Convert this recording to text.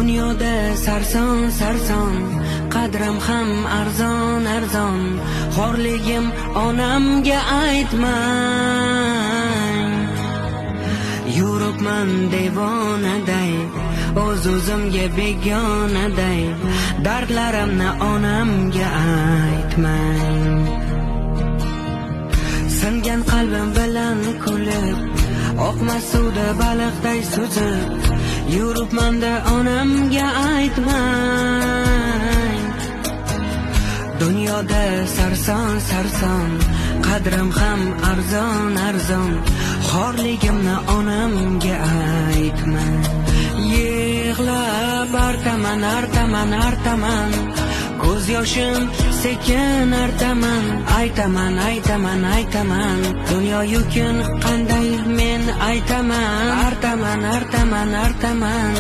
Dunyoda sarson sarson, qadrim ham arzon arzon. Xorligim onamga aytmang. Yuribman devonaday, o'z-o'zimga begonaday. Dardlarimni onamga aytmang. Singan qalbim bilan kulib, oqmas suvda baliqday suzib, yuribman-da onamga aytmang. Dunyoda sarson sarson, qadrim ham arzon arzon. Xorligimni onamga aytmang. Yig'lab artaman artaman artaman, ko'z yoshim sekin artaman. Aytaman aytaman aytaman, dunyo yukin qanday men aytaman. Artaman artaman artaman.